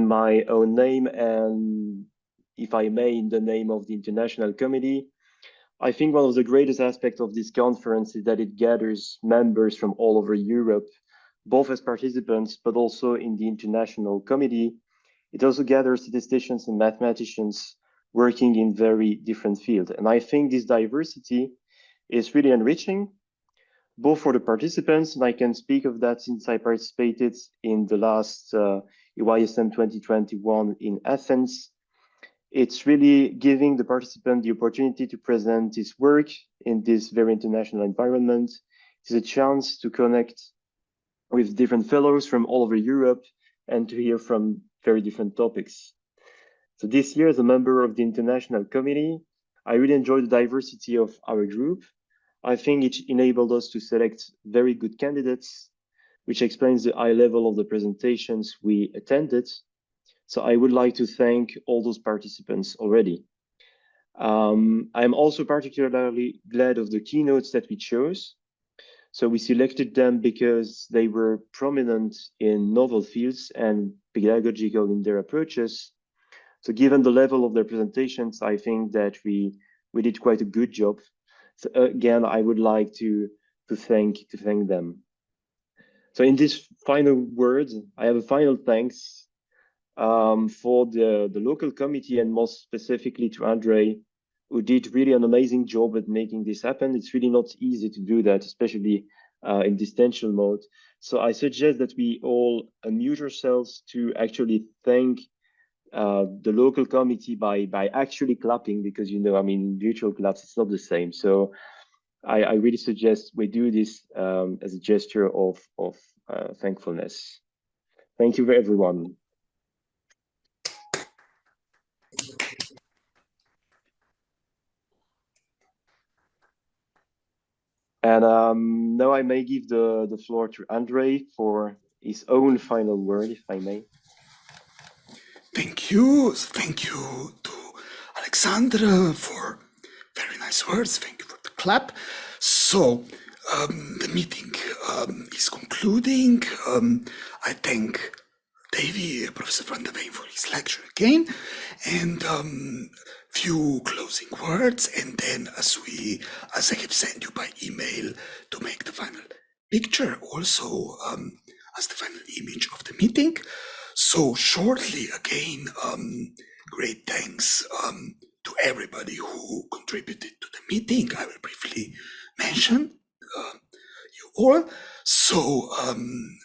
my own name and, if I may, in the name of the International Committee. I think one of the greatest aspects of this conference is that it gathers members from all over Europe, both as participants, but also in the International Committee. It also gathers statisticians and mathematicians working in very different fields. And I think this diversity is really enriching, both for the participants, and I can speak of that since I participated in the last EYSM 2021 in Athens. It's really giving the participant the opportunity to present his work in this very international environment. It is a chance to connect with different fellows from all over Europe and to hear from very different topics. So this year, as a member of the International Committee, I really enjoyed the diversity of our group. I think it enabled us to select very good candidates, which explains the high level of the presentations we attended. So I would like to thank all those participants already. I'm also particularly glad of the keynotes that we chose. So we selected them because they were prominent in novel fields and pedagogical in their approaches. So given the level of their presentations, I think that we did quite a good job. So again, I would like to thank them. So in this final words, I have a final thanks for the local committee, and most specifically to Andre, who did really an amazing job at making this happen. It's really not easy to do that, especially in distancial mode. So I suggest that we all unmute ourselves to actually thank the local committee by actually clapping, because, you know, I mean, virtual claps, it's not the same. So I really suggest we do this as a gesture of thankfulness. Thank you, everyone. And now I may give the floor to Andre for his own final word, if I may. Thank you to Alexandra for very nice words. Thank you for the clap. So the meeting is concluding. I thank Davy, Professor Van der Veen, for his lecture again, and few closing words, and then as I have sent you by email to make the final picture, also as the final image of the meeting. So shortly again, great thanks to everybody who contributed to the meeting. I will briefly mention you all. So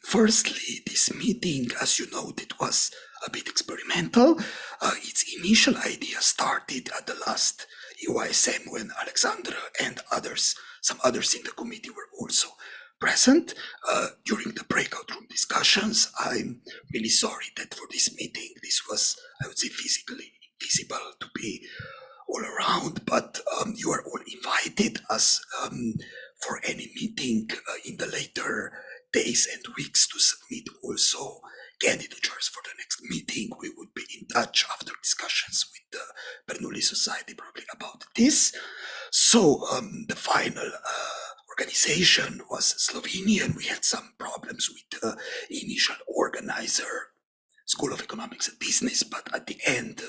firstly, this meeting, as you noted, was a bit experimental. Its initial idea started at the last EYSM when Alexandra and some others in the committee were also present during the breakout room discussions. I'm really sorry that for this meeting, this was, I would say, physically invisible to be all around, but you are all invited as for any meeting in the later days and weeks to submit also candidatures for the next meeting. We would be in touch after discussions with the Bernoulli Society probably about this. So the final organization was Slovenia, and we had some problems with the initial organizer, School of Economics and Business, but at the end,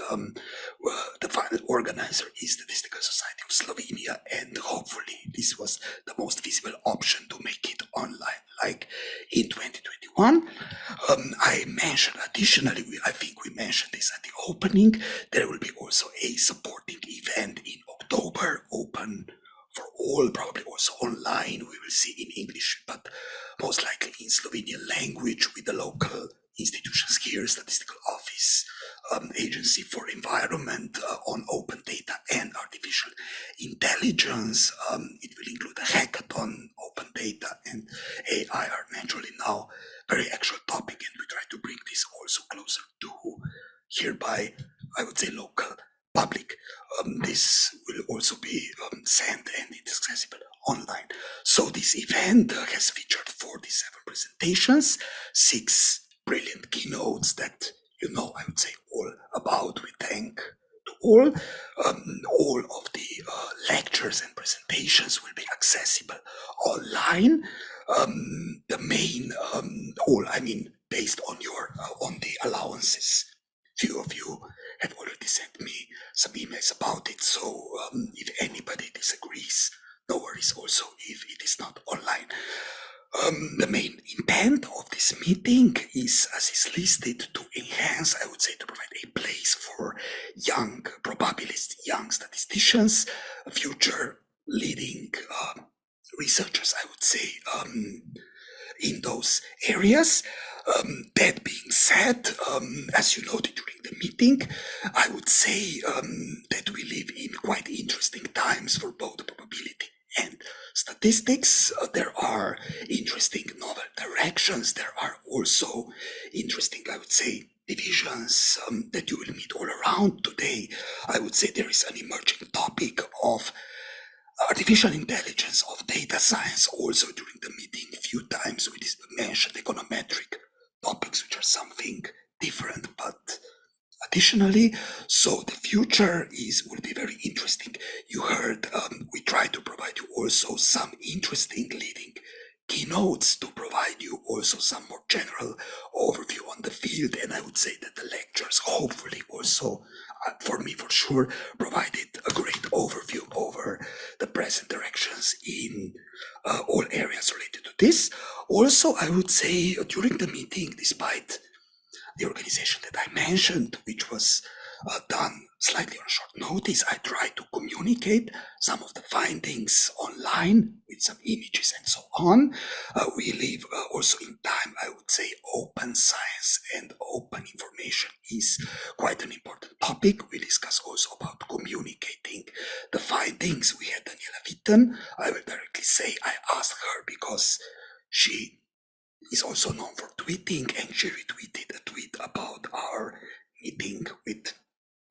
the final organizer is the Statistical Society of Slovenia, and hopefully this was the most feasible option to make it online, like in 2021. I mentioned additionally, I think we mentioned this at the opening, there will be also a supporting event in October, open for all, probably also online. We will see in English, but most likely in Slovenian language with the local institutions here, Statistical Office, Agency for Environment, on open data and artificial intelligence. It will include a hackathon. Open data and AI are naturally now very actual topic, and we try to bring this also closer to hereby, I would say, local public. This will also be sent and it is accessible online. So this event has featured 47 presentations, 6 brilliant keynotes that you know, I would say, all about. We thank to all. All of the lectures and presentations will be accessible online. The main, based on your on the allowances already sent me some emails about it. So if anybody disagrees, no worries also if it is not online. The main intent of this meeting is, as is listed, to enhance, I would say, to provide a place for young probabilists, young statisticians, future leading researchers, I would say, in those areas. That being said, as you noted during the meeting, I would say that we live in quite interesting times for both probability and statistics. There are interesting novel directions. There are also interesting, I would say, divisions that you will meet all around today. I would say there is an emerging topic of artificial intelligence, of data science. Also during the meeting, a few times we mentioned econometric topics, which are something different, but additionally, so the future will be very interesting. You heard we try to provide you also some interesting leading keynotes to provide you also some more general overview on the field, and I would say that the lectures hopefully also for me for sure provided a great overview over the present directions in all areas related to this. Also, I would say during the meeting, despite the organization that I mentioned, which was done slightly on short notice, I tried to communicate some of the findings online with some images and so on. We live also in time, I would say, open science and open information is quite an important topic. We discuss also about communicating the findings. We had Daniela Witten. I will directly say I asked her because she is also known for tweeting, and she retweeted a tweet about our meeting with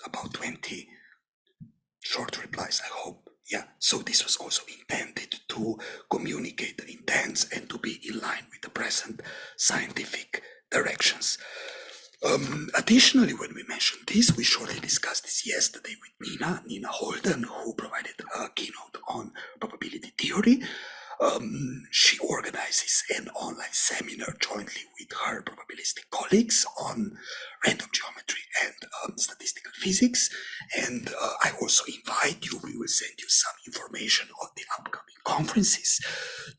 about 20 short replies, I hope. Yeah, so this was also intended to communicate the intents and to be in line with the present scientific directions. Additionally, when we mentioned this, we shortly discussed this yesterday with Nina Holden, who provided a keynote on probability theory. She organizes an online seminar jointly with her probabilistic colleagues on random geometry and statistical physics. And I also invite you, we will send you some information on the upcoming conferences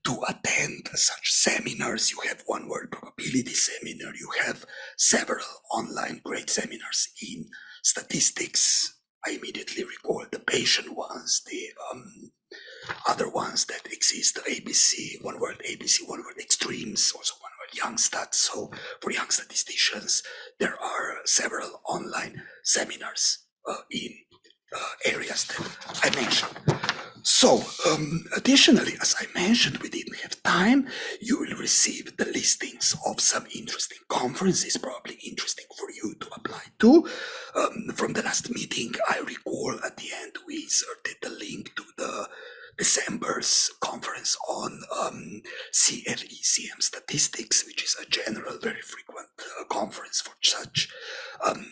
to attend such seminars. You have One World Probability Seminar, you have several online great seminars in statistics. I immediately recall the Bayesian ones, the other ones that exist, ABC, One World ABC, One World Extremes, also One World YoungStat. So for young statisticians, there are several online seminars in areas that I mentioned. So additionally, as I mentioned, we didn't have time. You will receive the listings of some interesting conferences, probably interesting for you to apply to. From the last meeting, I recall at the end we inserted the link to the December's conference on CFE-CM statistics, which is a general, very frequent conference for such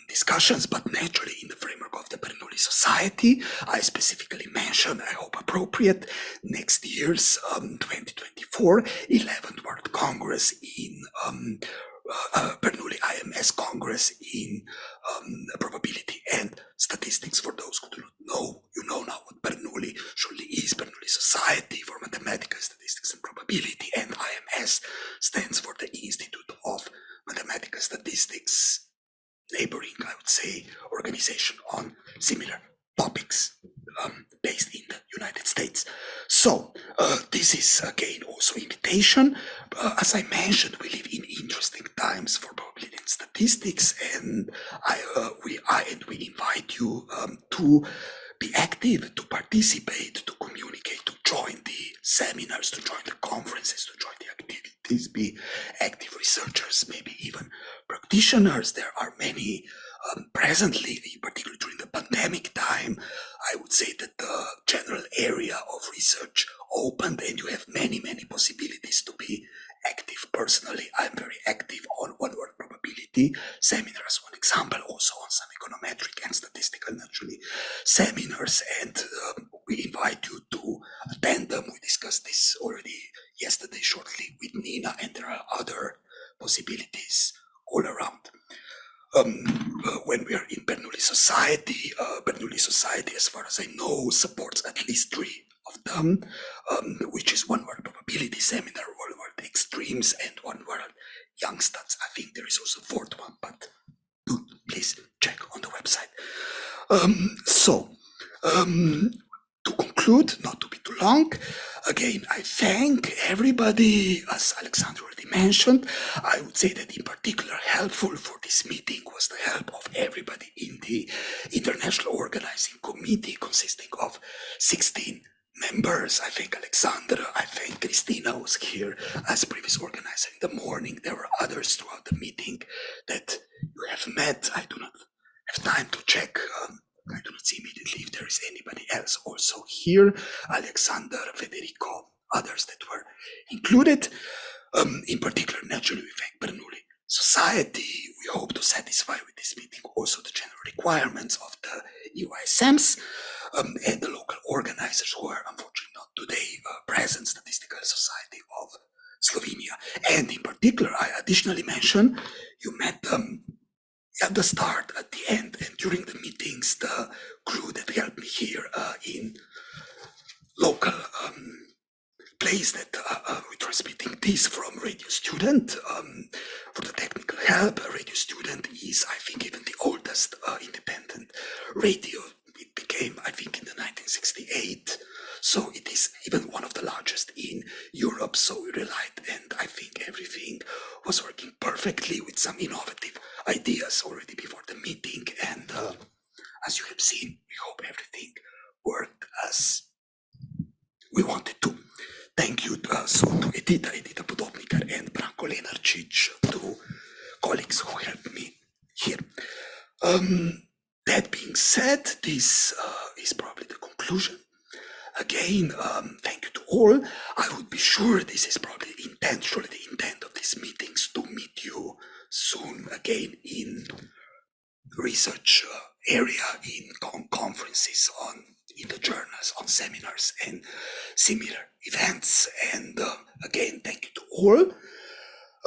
discussions, but naturally in the framework of the Bernoulli Society. I specifically mentioned, I hope appropriate, next year's 2024 11th World Congress in Bernoulli IMS Congress in probability and statistics. For those who do not know, you know now what Bernoulli surely is. Bernoulli Society for Mathematical Statistics and Probability, and IMS stands for the Institute of Mathematical Statistics, neighboring, I would say, organization on similar topics based in the United States. So this is again also invitation. As I mentioned, we live in interesting times for probability and statistics, and we invite you to be active, to participate, to communicate, to join the seminars, to join the conferences, to join the activities, be active researchers, maybe even practitioners. There are many presently, particularly during the pandemic time. I would say that the general area of research opened, and you have many possibilities to be active. Personally, I'm very active on One World Probability seminar as one example, also on some econometric and statistical, naturally, seminars, and we invite you to attend them. We discussed this already yesterday shortly with Nina, and there are other possibilities all around. when we are in Bernoulli Society. Bernoulli Society, as far as I know, supports at least 3 of them, which is One World Probability Seminar, One World Extremes, and One World Youngstats. I think there is also a 4th one, but do please check on the website. To conclude, not to be too long, again, I thank everybody, as Alexandra already mentioned. I would say that in particular helpful for this meeting was the help of everybody in the International Organizing Committee, consisting of 16 members. I thank Alexandra, I thank Christina, who was here as previous organizer in the morning. There were others throughout the meeting that you have met. I do not have time to check. I do not see immediately if there is anybody else also here. Alexander, Federico, others that were included. In particular, naturally, we thank Bernoulli Society. We hope to satisfy with this meeting also the general requirements of the EUISMs and the local organizers who are unfortunately not today present, Statistical Society of Slovenia. And in particular, I additionally mention you met them at the start, at the end, and during the meetings, the crew that helped me here in local place that we're transmitting this from Radio Student for the technical help. Radio Student is, I think, even the oldest independent radio. It became, I think, in the 1968. So it is even one of the largest in Europe. So we relied, and I think everything was working perfectly with some innovative ideas already before the meeting. And as you have seen, we hope everything worked as we wanted to. Thank you to Edita Budovnikar and Branko Lenarčić, two colleagues who helped me here. That being said, this is probably the conclusion. Again, thank you to all. I would be sure this is probably the intent of these meetings to meet you soon again in research area, in conferences, in the journals, on seminars and similar events. And again, thank you to all.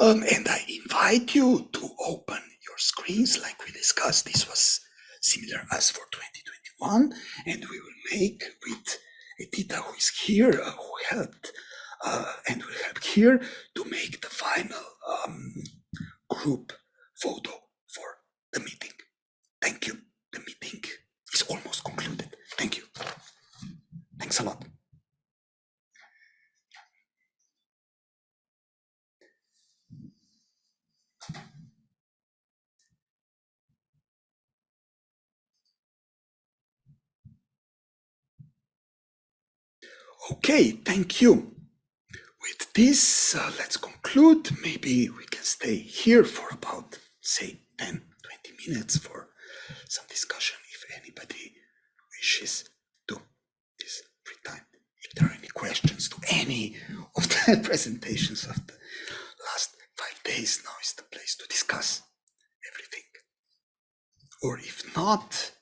And I invite you to open your screens like we discussed. This was similar as for 2021, and we will make with Edita, who is here, who helped and will help here to make the final group photo for the meeting. Thank you. The meeting is almost concluded. Thank you. Thanks a lot. Okay, thank you. With this, let's conclude. Maybe we can stay here for about, say, 10, 20 minutes for some discussion if anybody wishes to this free time. If there are any questions to any of the presentations of the last 5 days, now is the place to discuss everything. Or if not,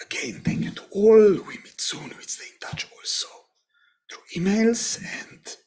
again, thank you to all. We meet soon. We stay in touch also through emails, and